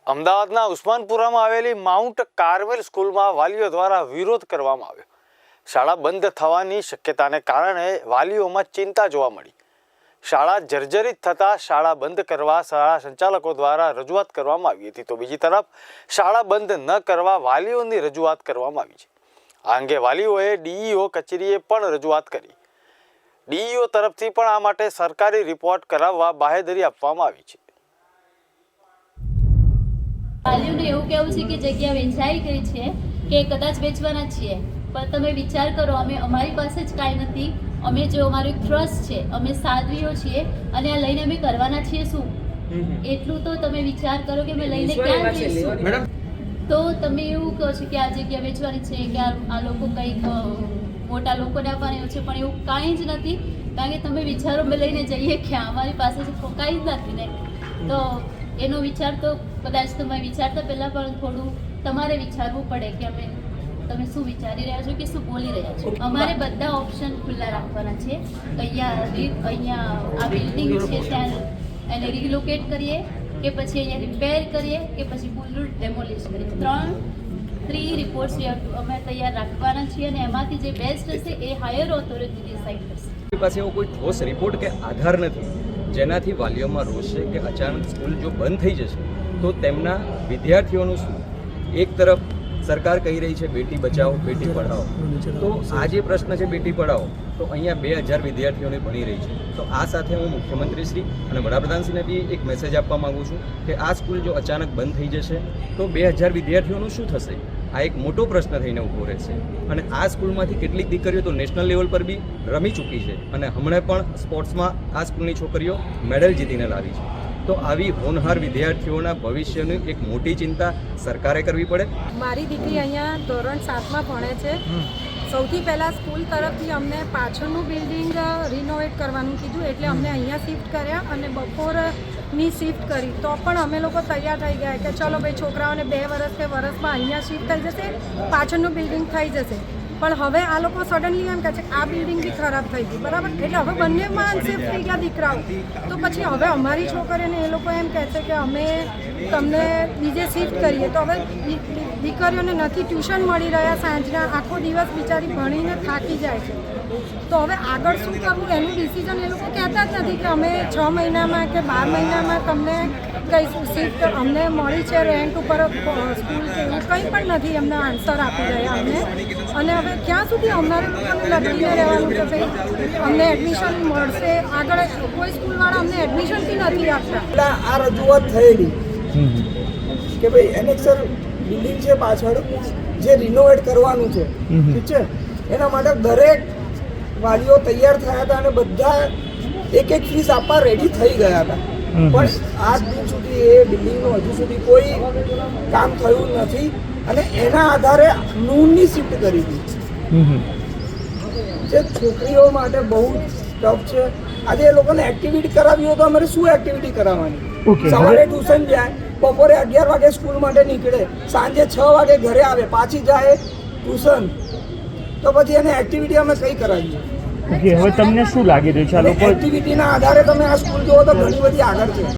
અમદાવાદના ઉસ્માનપુરામાં આવેલી mount Carmel સ્કૂલમાં વાલીઓ દ્વારા વિરોધ કરવામાં આવ્યો। શાળા બંધ થવાની શક્યતાને કારણે વાલીઓમાં ચિંતા જોવા મળી। શાળા જર્જરિત થતાં શાળા બંધ કરવા શાળા સંચાલકો દ્વારા રજૂઆત કરવામાં આવી હતી, તો બીજી તરફ શાળા બંધ ન કરવા વાલીઓની રજૂઆત કરવામાં આવી છે। આ અંગે વાલીઓએ ડીઈઓ કચેરીએ પણ રજૂઆત કરી। ડીઈઓ તરફથી પણ આ માટે સરકારી રિપોર્ટ કરાવવા બાહેધરી આપવામાં આવી છે। વાલીઓને એવું કહેવું છે કે જગ્યા વેચાઈ ગઈ છે કે કદાચ વેચવાના છીએ, પણ તમે વિચાર કરો, અમારી પાસે જ કાંઈ નથી। અમે જો અમારું એક ટ્રસ્ટ છે, અમે સાધ્વીઓ છીએ અને આ લઈને અમે કરવાના છીએ શું? એટલું તો તમે વિચાર કરો કે અમે લઈને ક્યાં જઈશું? તો તમે એવું કહો છો કે આ જગ્યા વેચવાની છે કે આ લોકો કંઈક મોટા લોકોને આપવાની છે, પણ એવું કાંઈ જ નથી। કારણ કે તમે વિચારો અમે લઈને જઈએ ક્યાં? અમારી પાસે કાંઈ જ નથી ને। તો એનો વિચાર તો કદાચ તમે વિચારતા પહેલાં પણ થોડું તમારે વિચારવું પડે કે તમે શું વિચારી રહ્યા છો કે શું બોલી રહ્યા છો। અમારે બધા ઓપ્શન ખુલ્લા રાખવાના છે। અહીંયા આ બિલ્ડિંગ છે ત્યાં એને રિલોકેટ કરીએ કે પછી અહીંયા રિપેર કરીએ કે પછી ફૂલ ડેમોલિશ કરીએ। થ્રી રિપોર્ટ્સ અમે તૈયાર રાખવાના છીએ અને એમાંથી જે બેસ્ટ હશે એ હાયર ઓથોરિટી ડિસાઇડ કરશે। આપણી પાસે એવો કોઈ ઠોસ રિપોર્ટ કે આધાર નથી જેનાથી વાલીઓમાં રોષ છે કે અચાનક સ્કૂલ જો બંધ થઈ જશે તો તેમના વિદ્યાર્થીઓનું શું? એક તરફ સરકાર કહી રહી છે બેટી બચાવો બેટી પઢાઓ, તો આ જે પ્રશ્ન છે બેટી પઢાઓ, તો અહીંયા 2000 વિદ્યાર્થીઓને ભણી રહી છે। તો આ સાથે હું મુખ્યમંત્રીશ્રી અને વડાપ્રધાનશ્રીને બી એક મેસેજ આપવા માગું છું કે આ સ્કૂલ જો અચાનક બંધ થઈ જશે તો 2000 વિદ્યાર્થીઓનું શું થશે? આ એક મોટો પ્રશ્ન થઈને ઊભો રહેશે। અને આ સ્કૂલમાંથી કેટલીક દીકરીઓ તો નેશનલ લેવલ પર બી રમી ચૂકી છે અને હમણાં પણ સ્પોર્ટ્સમાં આ સ્કૂલની છોકરીઓ મેડલ જીતીને લાવી છે। તો આવી હોનહાર વિદ્યાર્થીઓના ભવિષ્યની એક મોટી ચિંતા સરકારે કરવી પડે। મારી દીકરી અહીંયા ધોરણ 7માં ભણે છે। સૌથી પહેલાં સ્કૂલ તરફથી અમને પાછળનું બિલ્ડિંગ રિનોવેટ કરવાનું કીધું, એટલે અમને અહીંયા શિફ્ટ કર્યા અને બપોરની શિફ્ટ કરી। તો પણ અમે લોકો તૈયાર થઈ ગયા કે ચલો ભાઈ છોકરાઓને 2 વર્ષ કે વર્ષમાં અહીંયા શિફ્ટ થઈ જશે, પાછળનું બિલ્ડિંગ થઈ જશે। પણ હવે આ લોકો સડનલી એમ કહે છે કે આ બિલ્ડિંગ બી ખરાબ થઈ ગઈ, બરાબર? એટલે હવે બંનેમાં અનસેફ થઈ ગયા દીકરાઓ। તો પછી હવે અમારી છોકરીઓને એ લોકો એમ કહે છે કે અમે તમને બીજે શિફ્ટ કરીએ। તો હવે દીકરીઓને નથી ટ્યુશન મળી રહ્યા સાંજના, આખો દિવસ બિચારી ભણીને થાકી જાય છે। તો હવે આગળ શું કરવું એનું ડિસિઝન એ લોકો કહેતા જ નથી કે અમે 6 મહિનામાં કે 12 મહિનામાં તમને કઈ શિફ્ટ અમને મળી છે રેન્ટ ઉપર સ્કૂલ કે એવું કંઈ પણ નથી એમને આન્સર આપી રહ્યા અમને। અને હવે ક્યાં સુધી અમારે લોકોને લટકીને રહેવાનું કે ભાઈ અમને એડમિશન મળશે? આગળ કોઈ સ્કૂલવાળા અમને એડમિશન બી નથી આપતા। આ રજૂઆત થયેલી કે ભાઈ એનેક્સર બિલ્ડિંગ છે પાછળ જે રિનોવેટ કરવાનું છે, ઠીક છે, એના માટે દરેક વાલીઓ તૈયાર થયા હતા અને બધા એક ફીસ આપવા રેડી થઈ ગયા હતા। પણ આજ દિન સુધી એ બિલ્ડિંગનું હજુ સુધી કોઈ કામ થયું નથી અને એના આધારે નૂનની શિફ્ટ કરી હતી, જે છોકરીઓ માટે બહુ ટફ છે। આજે એ લોકોને એક્ટિવિટી કરાવી હોય તો અમારે શું એક્ટિવિટી કરાવવાની? સવારે ટ્યુશન જાય, બપોરે 11 વાગે સ્કૂલ માટે નીકળે, સાંજે 6 વાગે ઘરે આવે, પાછી જાય ટ્યુશન, તો પછી એને એક્ટિવિટી અમે કઈ કરાવીએ? હવે તમને શું લાગી રહ્યું છે આ લોકો એક્ટિવિટીના આધારે તમે આ સ્કૂલ જુઓ તો ઘણી બધી આગળ છે।